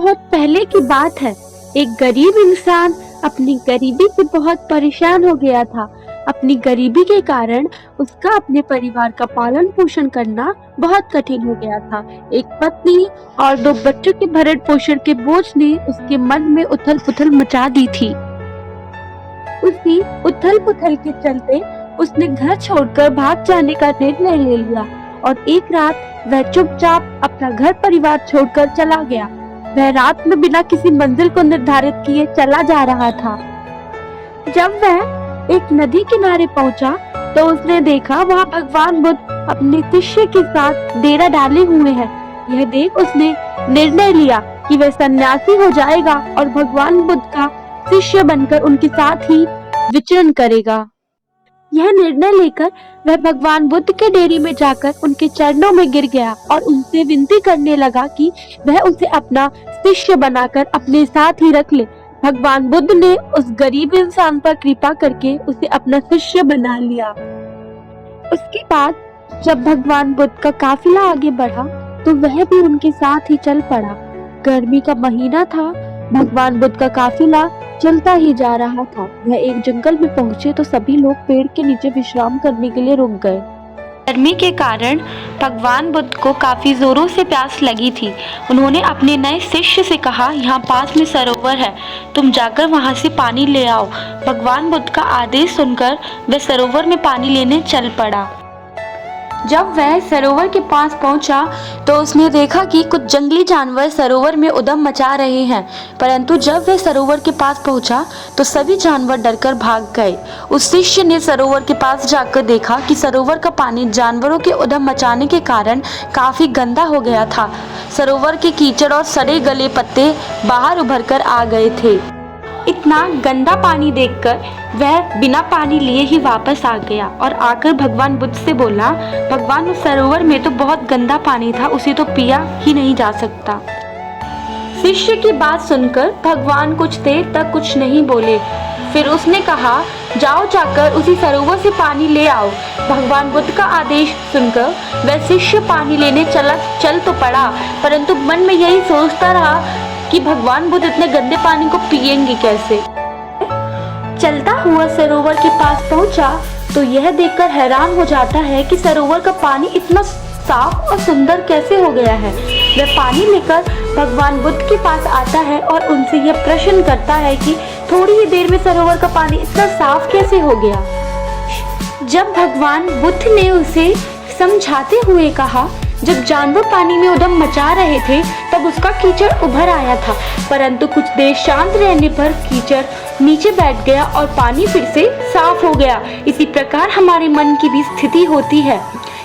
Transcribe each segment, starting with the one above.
बहुत पहले की बात है। एक गरीब इंसान अपनी गरीबी से बहुत परेशान हो गया था। अपनी गरीबी के कारण उसका अपने परिवार का पालन पोषण करना बहुत कठिन हो गया था। एक पत्नी और 2 बच्चों के भरण पोषण के बोझ ने उसके मन में उथल पुथल मचा दी थी। उसी उथल पुथल के चलते उसने घर छोड़कर भाग जाने का निर्णय ले लिया और एक रात वह चुपचाप अपना घर परिवार छोड़कर चला गया। वह रात में बिना किसी मंजिल को निर्धारित किए चला जा रहा था। जब वह एक नदी किनारे पहुंचा तो उसने देखा वहां भगवान बुद्ध अपने शिष्य के साथ डेरा डाले हुए हैं। यह देख उसने निर्णय लिया कि वह सन्यासी हो जाएगा और भगवान बुद्ध का शिष्य बनकर उनके साथ ही विचरण करेगा। यह निर्णय लेकर वह भगवान बुद्ध के डेरे में जाकर उनके चरणों में गिर गया और उनसे विनती करने लगा कि वह उसे अपना शिष्य बनाकर अपने साथ ही रख ले। भगवान बुद्ध ने उस गरीब इंसान पर कृपा करके उसे अपना शिष्य बना लिया। उसके बाद जब भगवान बुद्ध का काफिला आगे बढ़ा तो वह भी उनके साथ ही चल पड़ा। गर्मी का महीना था। भगवान बुद्ध का काफिला चलता ही जा रहा था। वह एक जंगल में पहुंचे तो सभी लोग पेड़ के नीचे विश्राम करने के लिए रुक गए। गर्मी के कारण भगवान बुद्ध को काफी जोरों से प्यास लगी थी। उन्होंने अपने नए शिष्य से कहा, यहाँ पास में सरोवर है, तुम जाकर वहां से पानी ले आओ। भगवान बुद्ध का आदेश सुनकर वह सरोवर में पानी लेने चल पड़ा। जब वह सरोवर के पास पहुंचा तो उसने देखा कि कुछ जंगली जानवर सरोवर में उद्यम मचा रहे हैं, परंतु जब वह सरोवर के पास पहुंचा तो सभी जानवर डरकर भाग गए। उस शिष्य ने सरोवर के पास जाकर देखा कि सरोवर का पानी जानवरों के उद्यम मचाने के कारण काफी गंदा हो गया था। सरोवर के कीचड़ और सड़े गले पत्ते बाहर उभर कर आ गए थे। इतना गंदा पानी देखकर वह बिना पानी लिए ही वापस आ गया और आकर भगवान बुद्ध से बोला, भगवान उस सरोवर में तो बहुत गंदा पानी था, उसे तो पिया ही नहीं जा सकता। शिष्य की बात सुनकर भगवान कुछ देर तक कुछ नहीं बोले। फिर उसने कहा, जाओ जाकर उसी सरोवर से पानी ले आओ। भगवान बुद्ध का आदेश सुनकर वह शिष्य पानी लेने चल तो पड़ा, परंतु मन में यही सोचता रहा कि भगवान बुद्ध इतने गंदे पानी को पिएंगे कैसे। चलता हुआ सरोवर के पास पहुंचा तो यह देखकर हैरान हो जाता है कि सरोवर का पानी इतना साफ और सुंदर कैसे हो गया है। वह पानी लेकर भगवान बुद्ध के पास आता है और उनसे यह प्रश्न करता है कि थोड़ी ही देर में सरोवर का पानी इतना साफ कैसे हो गया। जब भगवान बुद्ध ने उसे समझाते हुए कहा, जब जानवर पानी में उद्यम मचा रहे थे तब उसका कीचड़ उभर आया था, परंतु कुछ देर शांत रहने पर कीचड़ नीचे बैठ गया और पानी फिर से साफ हो गया। इसी प्रकार हमारे मन की भी स्थिति होती है।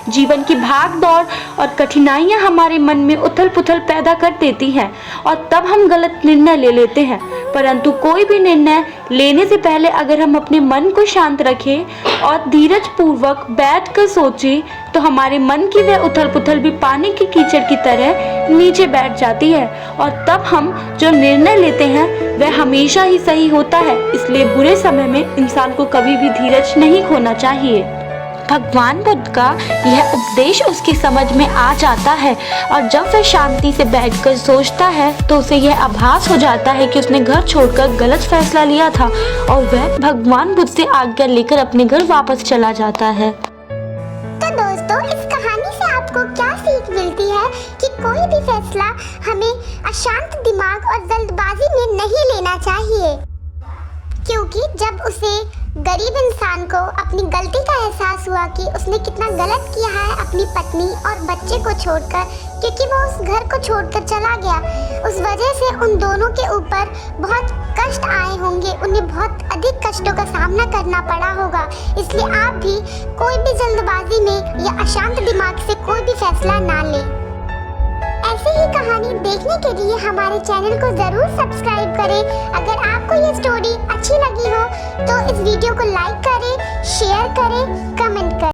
जीवन की भाग दौड़ और कठिनाइयां हमारे मन में उथल पुथल पैदा कर देती हैं और तब हम गलत निर्णय ले लेते हैं। परंतु कोई भी निर्णय लेने से पहले अगर हम अपने मन को शांत रखें और धीरज पूर्वक बैठकर सोचें तो हमारे मन की वह उथल पुथल भी पानी की कीचड़ की तरह नीचे बैठ जाती है और तब हम जो निर्णय लेते हैं वह हमेशा ही सही होता है। इसलिए बुरे समय में इंसान को कभी भी धीरज नहीं खोना चाहिए। भगवान बुद्ध का यह उपदेश उसकी समझ में आ जाता है और जब वह शांति से बैठकर सोचता है तो उसे यह आभास हो जाता है कि उसने घर छोड़कर गलत फैसला लिया था और वह भगवान बुद्ध से आज्ञा लेकर अपने घर वापस चला जाता है। तो दोस्तों, इस कहानी से आपको क्या सीख मिलती है कि कोई भी फैसला हमें अशांत दिमाग और जल्दबाजी में नहीं लेना चाहिए, क्योंकि जब उसे गरीब इंसान को अपनी गलती का एहसास हुआ कि उसने कितना गलत किया है अपनी पत्नी और बच्चे को छोड़कर, क्योंकि वो उस घर को छोड़कर चला गया, उस वजह से उन दोनों के ऊपर बहुत कष्ट आए होंगे, उन्हें बहुत अधिक कष्टों का सामना करना पड़ा होगा। इसलिए आप भी कोई भी जल्दबाजी में या अशांत दिमाग से कोई भी फैसला ना लें। ऐसी ही कहानी देखने के लिए हमारे चैनल को जरूर सब्सक्राइब करें। अगर आपको ये स्टोरी अच्छी लगी हो तो इस वीडियो को लाइक करें, शेयर करें, कमेंट करें।